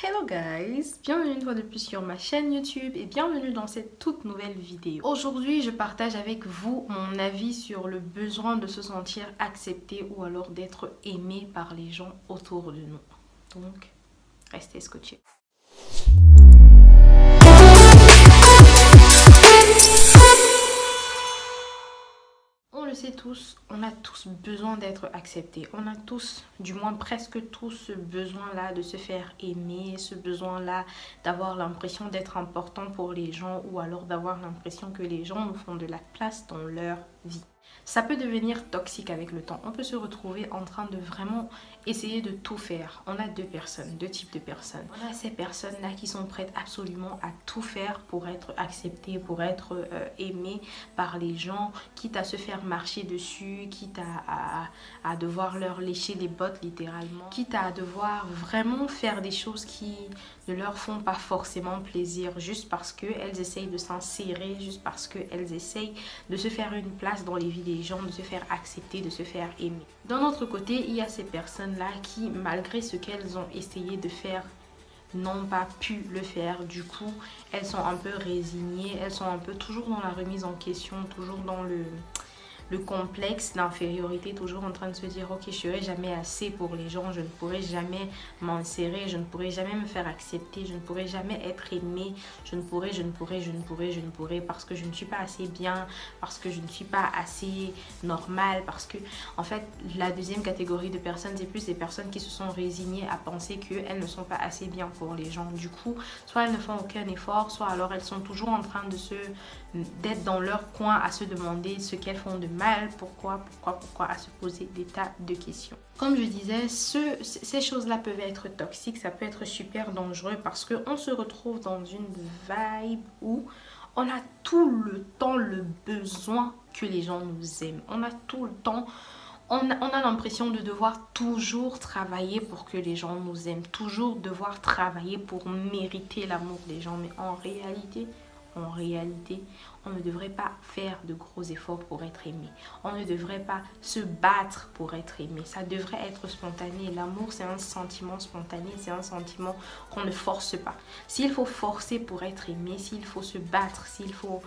Hello guys, bienvenue une fois de plus sur ma chaîne YouTube et bienvenue dans cette toute nouvelle vidéo. Aujourd'hui, je partage avec vous mon avis sur le besoin de se sentir accepté ou alors d'être aimé par les gens autour de nous. Donc, restez scotchés. On le sait tous, on a tous besoin d'être acceptés. On a tous, du moins presque tous, ce besoin-là de se faire aimer, ce besoin-là d'avoir l'impression d'être important pour les gens ou alors d'avoir l'impression que les gens nous font de la place dans leur vie. Ça peut devenir toxique avec le temps. On peut se retrouver en train de vraiment essayer de tout faire. On a deux types de personnes. On a ces personnes-là qui sont prêtes absolument à tout faire pour être acceptées, pour être aimées par les gens, quitte à se faire marcher dessus, quitte à devoir leur lécher les bottes littéralement, quitte à devoir vraiment faire des choses qui ne leur font pas forcément plaisir, juste parce qu'elles essayent de s'insérer, juste parce qu'elles essayent de se faire une place dans les vies des gens, de se faire accepter, de se faire aimer. D'un autre côté, il y a ces personnes-là qui, malgré ce qu'elles ont essayé de faire, n'ont pas pu le faire. Du coup, elles sont un peu résignées, elles sont un peu toujours dans la remise en question, toujours dans le complexe d'infériorité, toujours en train de se dire ok, je serai jamais assez pour les gens, je ne pourrai jamais m'insérer, je ne pourrai jamais me faire accepter, je ne pourrai jamais être aimée, je ne pourrai parce que je ne suis pas assez bien, parce que je ne suis pas assez normale, parce que en fait la deuxième catégorie de personnes, c'est plus des personnes qui se sont résignées à penser qu'elles ne sont pas assez bien pour les gens. Du coup, soit elles ne font aucun effort, soit alors elles sont toujours en train d'être dans leur coin à se demander ce qu'elles font de mal, pourquoi, à se poser des tas de questions. Comme je disais, ces choses-là peuvent être toxiques, ça peut être super dangereux parce qu'on se retrouve dans une vibe où on a tout le temps le besoin que les gens nous aiment. On a tout le temps, on a l'impression de devoir toujours travailler pour que les gens nous aiment, toujours devoir travailler pour mériter l'amour des gens, mais en réalité, on ne devrait pas faire de gros efforts pour être aimé. On ne devrait pas se battre pour être aimé. Ça devrait être spontané. L'amour, c'est un sentiment spontané. C'est un sentiment qu'on ne force pas. S'il faut forcer pour être aimé, s'il faut se battre, s'il faut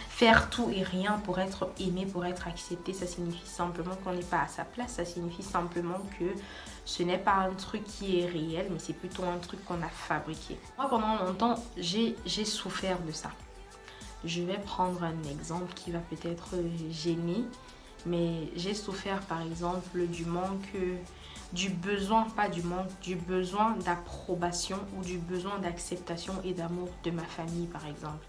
faire tout et rien pour être aimé, pour être accepté, ça signifie simplement qu'on n'est pas à sa place. Ça signifie simplement que ce n'est pas un truc qui est réel, mais c'est plutôt un truc qu'on a fabriqué. Moi, pendant longtemps, j'ai souffert de ça. Je vais prendre un exemple qui va peut-être gêner, mais j'ai souffert par exemple du manque, du besoin, pas du manque, du besoin d'approbation ou du besoin d'acceptation et d'amour de ma famille par exemple.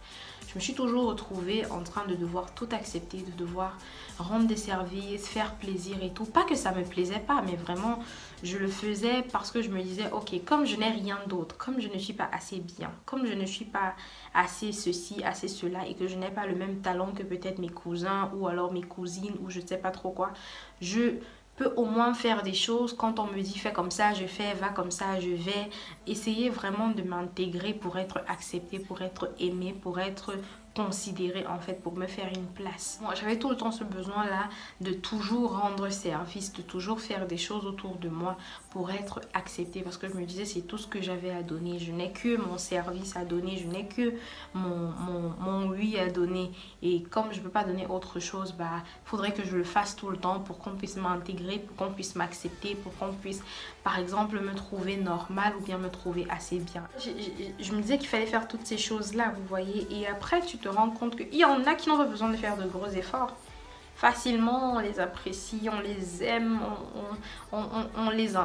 Je me suis toujours retrouvée en train de devoir tout accepter, de devoir rendre des services, faire plaisir et tout. Pas que ça me plaisait pas, mais vraiment, je le faisais parce que je me disais, ok, comme je n'ai rien d'autre, comme je ne suis pas assez bien, comme je ne suis pas assez ceci, assez cela et que je n'ai pas le même talent que peut-être mes cousins ou alors mes cousines ou je ne sais pas trop quoi, je peux au moins faire des choses. Quand on me dit fais comme ça, je fais, va comme ça, je vais essayer vraiment de m'intégrer pour être acceptée, pour être aimée, pour être considérée en fait, pour me faire une place. Moi, j'avais tout le temps ce besoin là de toujours rendre service, de toujours faire des choses autour de moi pour être acceptée, parce que je me disais c'est tout ce que j'avais à donner, je n'ai que mon service à donner, je n'ai que mon oui à donner, et comme je ne peux pas donner autre chose, bah faudrait que je le fasse tout le temps pour qu'on puisse m'intégrer, pour qu'on puisse m'accepter, pour qu'on puisse par exemple me trouver normale ou bien me trouver assez bien. Je me disais qu'il fallait faire toutes ces choses là, vous voyez, et après tu te rends compte qu'il y en a qui n'ont pas besoin de faire de gros efforts. Facilement, on les apprécie, on les aime, on les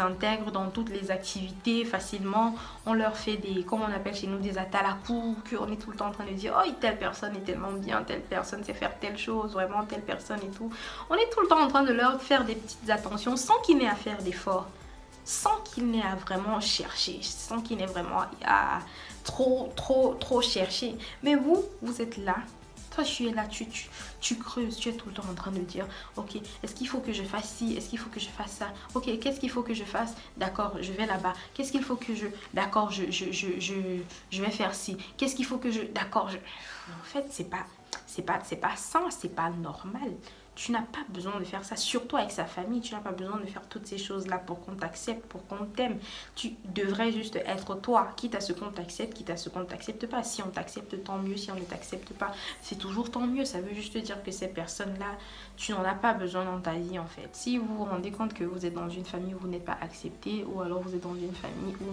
intègre dans toutes les activités facilement. On leur fait des, comme on appelle chez nous, des atalakou, qu'on est tout le temps en train de dire oh, telle personne est tellement bien, telle personne sait faire telle chose, vraiment telle personne et tout. On est tout le temps en train de leur faire des petites attentions sans qu'ils n'aient à faire d'efforts, sans qu'ils n'aient à vraiment chercher, sans qu'ils n'aient vraiment à trop chercher. Mais vous êtes là. Toi, tu es là, tu creuses, tu es tout le temps en train de dire ok, est-ce qu'il faut que je fasse ci, est-ce qu'il faut que je fasse ça, ok, qu'est-ce qu'il faut que je fasse, d'accord, je vais là-bas, qu'est-ce qu'il faut que je, d'accord, je vais faire ci, qu'est-ce qu'il faut que je, d'accord, en fait, c'est pas sain, c'est pas normal. Tu n'as pas besoin de faire ça, surtout avec sa famille. Tu n'as pas besoin de faire toutes ces choses-là pour qu'on t'accepte, pour qu'on t'aime. Tu devrais juste être toi, quitte à ce qu'on t'accepte, quitte à ce qu'on ne t'accepte pas. Si on t'accepte, tant mieux. Si on ne t'accepte pas, c'est toujours tant mieux. Ça veut juste dire que ces personnes-là, tu n'en as pas besoin dans ta vie en fait. Si vous vous rendez compte que vous êtes dans une famille où vous n'êtes pas accepté, ou alors vous êtes dans une famille où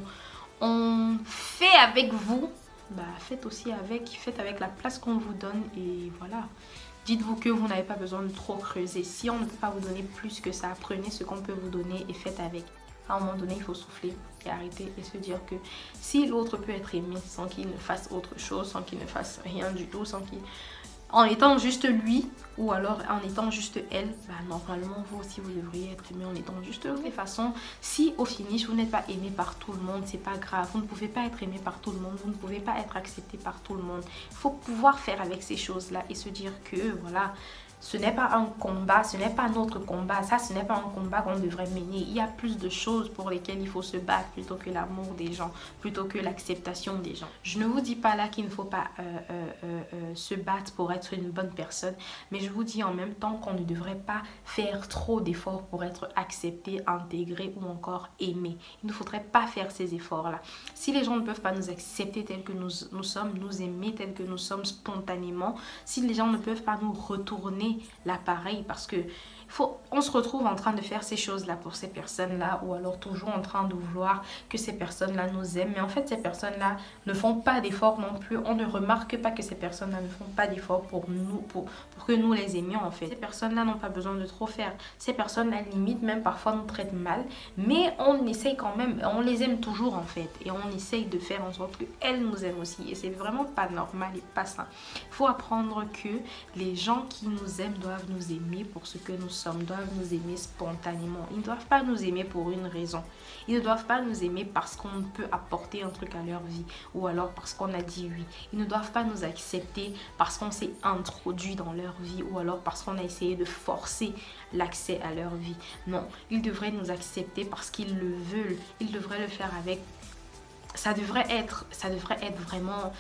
on fait avec vous, bah faites aussi avec, faites avec la place qu'on vous donne et voilà. Dites-vous que vous n'avez pas besoin de trop creuser. Si on ne peut pas vous donner plus que ça, prenez ce qu'on peut vous donner et faites avec. À un moment donné, il faut souffler et arrêter et se dire que si l'autre peut être aimé sans qu'il ne fasse autre chose, sans qu'il ne fasse rien du tout, sans qu'il... en étant juste lui ou alors en étant juste elle, bah normalement vous aussi vous devriez être aimé en étant juste de toute façon. Si au finish vous n'êtes pas aimé par tout le monde, c'est pas grave, vous ne pouvez pas être aimé par tout le monde, vous ne pouvez pas être accepté par tout le monde. Il faut pouvoir faire avec ces choses là et se dire que voilà, ce n'est pas un combat, ce n'est pas notre combat, ça ce n'est pas un combat qu'on devrait mener. Il y a plus de choses pour lesquelles il faut se battre plutôt que l'amour des gens, plutôt que l'acceptation des gens. Je ne vous dis pas là qu'il ne faut pas se battre pour être une bonne personne, mais je vous dis en même temps qu'on ne devrait pas faire trop d'efforts pour être accepté, intégré ou encore aimé. Il ne faudrait pas faire ces efforts-là. Si les gens ne peuvent pas nous accepter tels que nous sommes, nous aimer tels que nous sommes spontanément, si les gens ne peuvent pas nous retourner l'appareil parce que on se retrouve en train de faire ces choses-là pour ces personnes-là ou alors toujours en train de vouloir que ces personnes-là nous aiment. Mais en fait, ces personnes-là ne font pas d'efforts non plus. On ne remarque pas que ces personnes-là ne font pas d'efforts pour nous, pour que nous les aimions en fait. Ces personnes-là n'ont pas besoin de trop faire. Ces personnes-là, limite, même parfois nous traitent mal. Mais on essaye quand même, on les aime toujours en fait. Et on essaye de faire en sorte qu'elles nous aiment aussi. Et c'est vraiment pas normal et pas sain. Il faut apprendre que les gens qui nous aiment doivent nous aimer pour ce que nous sommes, doivent nous aimer spontanément. Ils ne doivent pas nous aimer pour une raison. Ils ne doivent pas nous aimer parce qu'on peut apporter un truc à leur vie ou alors parce qu'on a dit oui. Ils ne doivent pas nous accepter parce qu'on s'est introduit dans leur vie ou alors parce qu'on a essayé de forcer l'accès à leur vie. Non, ils devraient nous accepter parce qu'ils le veulent. Ils devraient le faire avec... Ça devrait être vraiment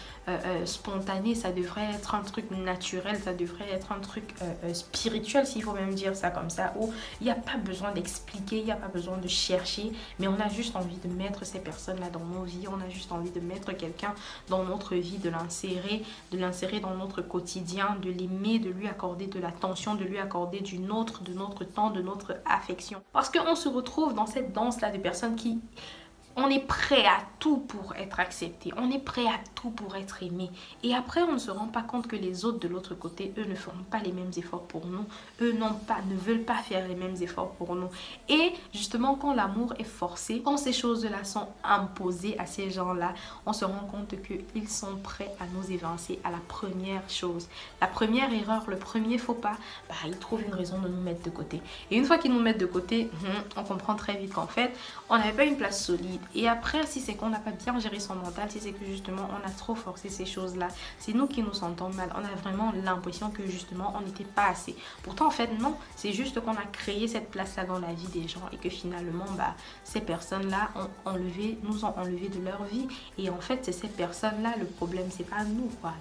spontané, ça devrait être un truc naturel, ça devrait être un truc spirituel, s'il faut même dire ça comme ça, où il n'y a pas besoin d'expliquer, il n'y a pas besoin de chercher, mais on a juste envie de mettre ces personnes-là dans nos vies, on a juste envie de mettre quelqu'un dans notre vie, de l'insérer dans notre quotidien, de l'aimer, de lui accorder de l'attention, de lui accorder de notre temps, de notre affection. Parce qu'on se retrouve dans cette danse-là de personnes qui... On est prêt à tout pour être accepté. On est prêt à tout pour être aimé. Et après, on ne se rend pas compte que les autres de l'autre côté, eux ne feront pas les mêmes efforts pour nous. Eux ne veulent pas faire les mêmes efforts pour nous. Et justement, quand l'amour est forcé, quand ces choses-là sont imposées à ces gens-là, on se rend compte qu'ils sont prêts à nous évincer à la première chose. La première erreur, le premier faux pas, bah, ils trouvent une raison de nous mettre de côté. Et une fois qu'ils nous mettent de côté, on comprend très vite qu'en fait, on n'avait pas une place solide. Et après, si c'est qu'on n'a pas bien géré son mental, si c'est que justement on a trop forcé ces choses-là, c'est nous qui nous sentons mal. On a vraiment l'impression que justement on n'était pas assez. Pourtant en fait non, c'est juste qu'on a créé cette place-là dans la vie des gens et que finalement bah, ces personnes-là nous ont enlevé de leur vie. Et en fait c'est ces personnes-là le problème, c'est pas nous quoi.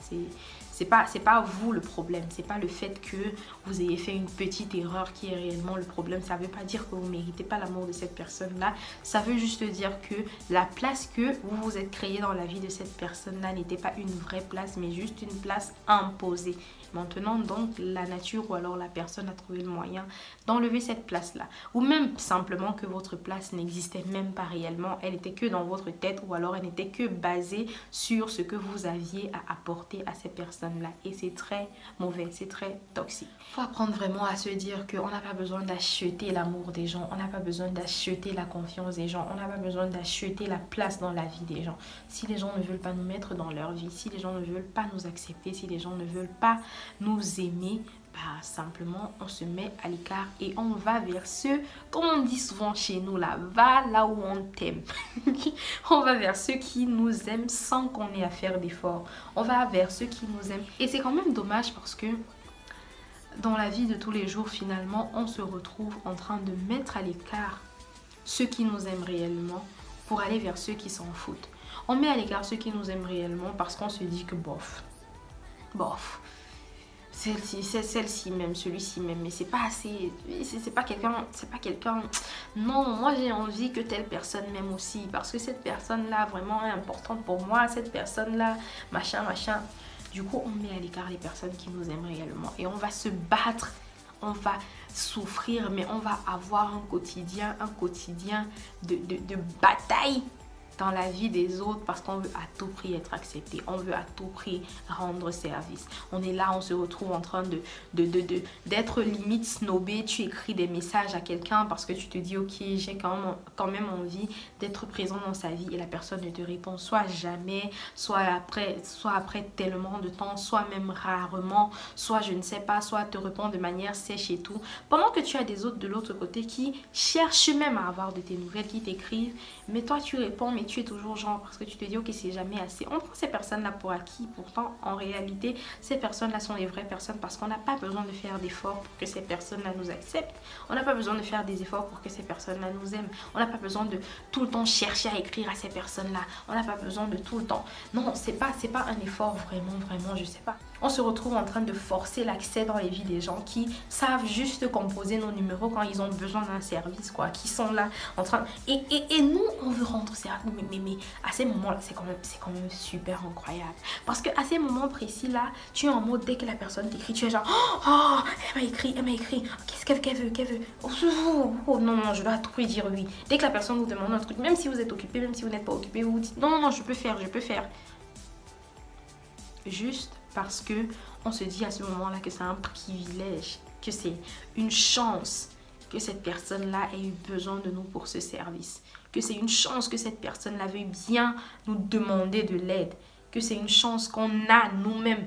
C'est pas vous le problème, c'est pas le fait que vous ayez fait une petite erreur qui est réellement le problème. Ça veut pas dire que vous méritez pas l'amour de cette personne-là. Ça veut juste dire que la place que vous vous êtes créée dans la vie de cette personne-là n'était pas une vraie place, mais juste une place imposée. Maintenant, donc, la nature ou alors la personne a trouvé le moyen d'enlever cette place-là. Ou même simplement que votre place n'existait même pas réellement. Elle n'était que dans votre tête ou alors elle n'était que basée sur ce que vous aviez à apporter à ces personnes-là. Et c'est très mauvais, c'est très toxique. Il faut apprendre vraiment à se dire qu'on n'a pas besoin d'acheter l'amour des gens. On n'a pas besoin d'acheter la confiance des gens. On n'a pas besoin d'acheter la place dans la vie des gens. Si les gens ne veulent pas nous mettre dans leur vie, si les gens ne veulent pas nous accepter, si les gens ne veulent pas nous aimer, bah, simplement on se met à l'écart et on va vers ceux, comme on dit souvent chez nous là, va là où on t'aime. On va vers ceux qui nous aiment sans qu'on ait à faire d'efforts. On va vers ceux qui nous aiment. Et c'est quand même dommage parce que dans la vie de tous les jours, finalement, on se retrouve en train de mettre à l'écart ceux qui nous aiment réellement pour aller vers ceux qui s'en foutent. On met à l'écart ceux qui nous aiment réellement parce qu'on se dit que bof, celle-ci, c'est celle-ci même, celui-ci même, mais c'est pas assez, c'est pas quelqu'un, non, moi j'ai envie que telle personne m'aime aussi, parce que cette personne-là vraiment est importante pour moi, cette personne-là, machin, machin. Du coup, on met à l'écart les personnes qui nous aiment réellement et on va se battre, on va souffrir, mais on va avoir un quotidien de bataille dans la vie des autres parce qu'on veut à tout prix être accepté, on veut à tout prix rendre service. On est là, on se retrouve en train d'être limite snobé. Tu écris des messages à quelqu'un parce que tu te dis ok, j'ai quand même envie d'être présent dans sa vie et la personne ne te répond soit jamais, soit après tellement de temps, soit même rarement, soit je ne sais pas, soit te répond de manière sèche et tout. Pendant que tu as des autres de l'autre côté qui cherchent même à avoir de tes nouvelles, qui t'écrivent, mais toi tu réponds, mais tu es toujours genre parce que tu te dis ok, c'est jamais assez. On prend ces personnes là pour acquis, pourtant en réalité ces personnes là sont les vraies personnes parce qu'on n'a pas besoin de faire d'efforts pour que ces personnes là nous acceptent, on n'a pas besoin de faire des efforts pour que ces personnes là nous aiment, on n'a pas besoin de tout le temps chercher à écrire à ces personnes là, on n'a pas besoin de tout le temps, non, c'est pas un effort vraiment, je sais pas. On se retrouve en train de forcer l'accès dans les vies des gens qui savent juste composer nos numéros quand ils ont besoin d'un service, quoi, qui sont là en train et nous on veut rendre service, mais à ces moments là c'est quand même super incroyable parce que à ces moments précis là tu es en mode, dès que la personne t'écrit tu es genre oh elle m'a écrit qu'est-ce qu'elle veut oh non, je dois à tout prix dire oui. Dès que la personne vous demande un truc, même si vous êtes occupé, même si vous n'êtes pas occupé, vous vous dites non, je peux faire, juste parce que on se dit à ce moment-là que c'est un privilège, que c'est une chance que cette personne-là ait eu besoin de nous pour ce service, que c'est une chance que cette personne-là veuille bien nous demander de l'aide, que c'est une chance qu'on a nous-mêmes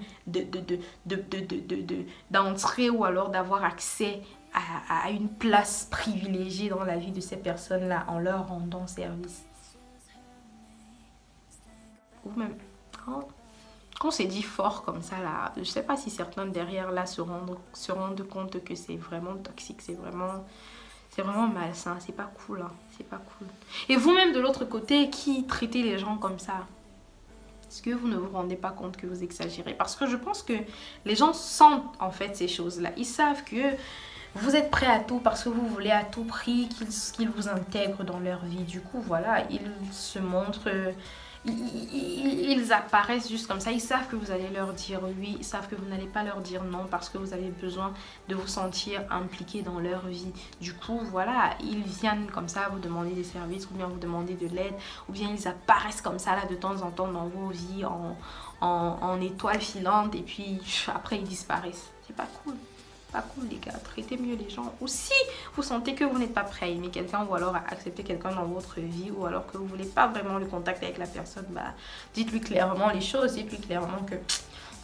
d'entrer ou alors d'avoir accès à une place privilégiée dans la vie de ces personnes-là en leur rendant service. Ou même... Oh. Quand c'est dit fort comme ça là, je sais pas si certains derrière là se rendent compte que c'est vraiment toxique, c'est vraiment malsain, c'est pas cool, hein, c'est pas cool. Et vous-même de l'autre côté qui traitez les gens comme ça, est-ce que vous ne vous rendez pas compte que vous exagérez? Parce que je pense que les gens sentent en fait ces choses-là, ils savent que vous êtes prêt à tout parce que vous voulez à tout prix qu'ils vous intègrent dans leur vie. Du coup voilà, ils se montrent... Ils apparaissent juste comme ça, ils savent que vous allez leur dire oui, ils savent que vous n'allez pas leur dire non parce que vous avez besoin de vous sentir impliqué dans leur vie. Du coup, voilà, ils viennent comme ça vous demander des services ou bien vous demander de l'aide ou bien ils apparaissent comme ça là de temps en temps dans vos vies en étoiles filantes et puis après ils disparaissent. C'est pas cool. Pas cool les gars, traitez mieux les gens. Ou si vous sentez que vous n'êtes pas prêt à aimer quelqu'un ou alors à accepter quelqu'un dans votre vie ou alors que vous ne voulez pas vraiment le contact avec la personne, bah dites-lui clairement les choses, dites-lui clairement que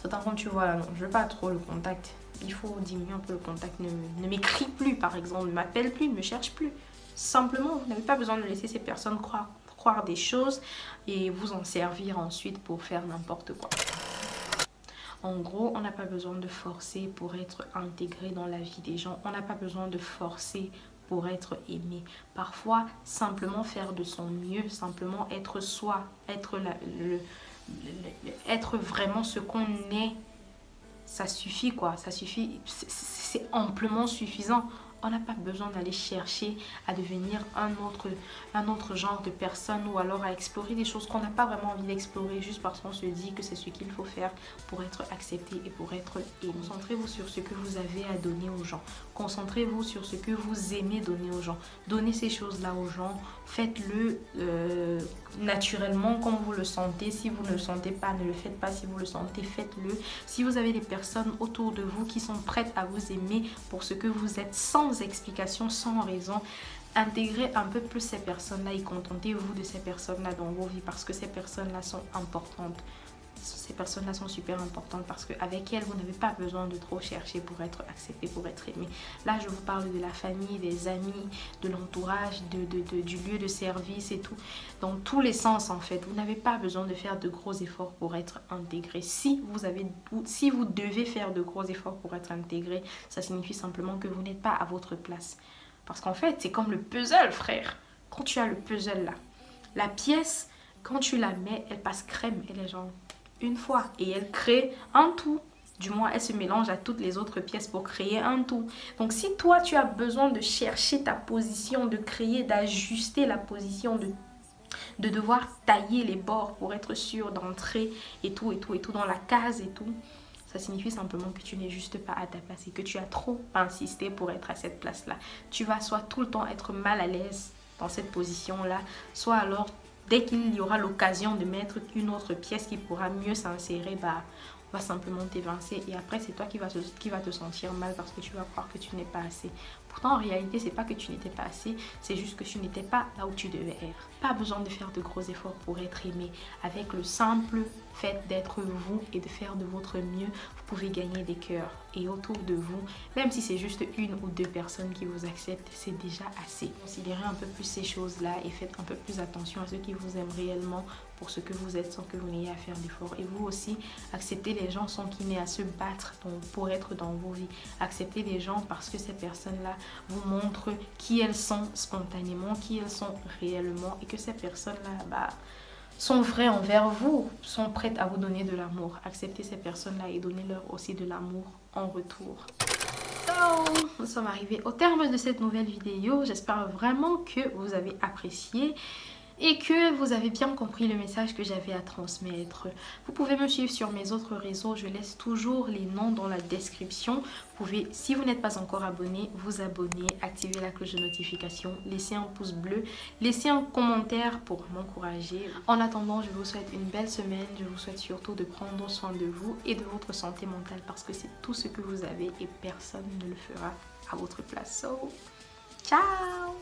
certains quand tu vois là, non, je veux pas trop le contact, il faut diminuer un peu le contact, ne m'écris plus par exemple, ne m'appelle plus, ne me cherche plus. Simplement, vous n'avez pas besoin de laisser ces personnes croire des choses et vous en servir ensuite pour faire n'importe quoi. En gros, on n'a pas besoin de forcer pour être intégré dans la vie des gens. On n'a pas besoin de forcer pour être aimé. Parfois, simplement faire de son mieux, simplement être soi, être vraiment ce qu'on est, ça suffit quoi. Ça suffit, c'est amplement suffisant. On n'a pas besoin d'aller chercher à devenir un autre genre de personne ou alors à explorer des choses qu'on n'a pas vraiment envie d'explorer juste parce qu'on se dit que c'est ce qu'il faut faire pour être accepté et pour être aimé. Concentrez-vous sur ce que vous avez à donner aux gens. Concentrez-vous sur ce que vous aimez donner aux gens. Donnez ces choses-là aux gens. Faites-le naturellement comme vous le sentez. Si vous ne le sentez pas, ne le faites pas. Si vous le sentez, faites-le. Si vous avez des personnes autour de vous qui sont prêtes à vous aimer pour ce que vous êtes sans explication, sans raison, intégrez un peu plus ces personnes-là et contentez-vous de ces personnes-là dans vos vies parce que ces personnes-là sont importantes. Ces personnes-là sont super importantes parce qu'avec elles, vous n'avez pas besoin de trop chercher pour être accepté, pour être aimé. Là, je vous parle de la famille, des amis, de l'entourage, du lieu de service et tout. Dans tous les sens, en fait. Vous n'avez pas besoin de faire de gros efforts pour être intégré. Si vous devez faire de gros efforts pour être intégré, ça signifie simplement que vous n'êtes pas à votre place. Parce qu'en fait, c'est comme le puzzle, frère. Quand tu as le puzzle là, la pièce, quand tu la mets, elle passe crème et les gens... une fois et elle crée un tout. Du moins, elle se mélange à toutes les autres pièces pour créer un tout. Donc, si toi, tu as besoin de chercher ta position, de créer, d'ajuster la position, de devoir tailler les bords pour être sûr d'entrer et tout dans la case et tout, ça signifie simplement que tu n'es juste pas à ta place et que tu as trop insisté pour être à cette place-là. Tu vas soit tout le temps être mal à l'aise dans cette position-là, soit alors, dès qu'il y aura l'occasion de mettre une autre pièce qui pourra mieux s'insérer, bah, on va simplement t'évincer et après c'est toi qui va te sentir mal parce que tu vas croire que tu n'es pas assez. Pourtant en réalité c'est pas que tu n'étais pas assez, c'est juste que tu n'étais pas là où tu devais être. Pas besoin de faire de gros efforts pour être aimé. Avec le simple fait d'être vous et de faire de votre mieux, vous pouvez gagner des cœurs. Et autour de vous, même si c'est juste une ou deux personnes qui vous acceptent, c'est déjà assez. Considérez un peu plus ces choses-là et faites un peu plus attention à ceux qui vous aiment réellement pour ce que vous êtes sans que vous n'ayez à faire d'efforts. Et vous aussi, acceptez les gens sans qu'ils n'aient à se battre pour être dans vos vies. Acceptez les gens parce que ces personnes-là vous montrent qui elles sont spontanément, qui elles sont réellement et que ces personnes-là, bah, sont vraies envers vous, sont prêtes à vous donner de l'amour. Acceptez ces personnes-là et donnez-leur aussi de l'amour en retour. So, nous sommes arrivés au terme de cette nouvelle vidéo. J'espère vraiment que vous avez apprécié et que vous avez bien compris le message que j'avais à transmettre. Vous pouvez me suivre sur mes autres réseaux, je laisse toujours les noms dans la description. Vous pouvez, si vous n'êtes pas encore abonné, vous abonner, activer la cloche de notification, laisser un pouce bleu, laisser un commentaire pour m'encourager. En attendant, je vous souhaite une belle semaine, je vous souhaite surtout de prendre soin de vous et de votre santé mentale parce que c'est tout ce que vous avez et personne ne le fera à votre place. So, ciao!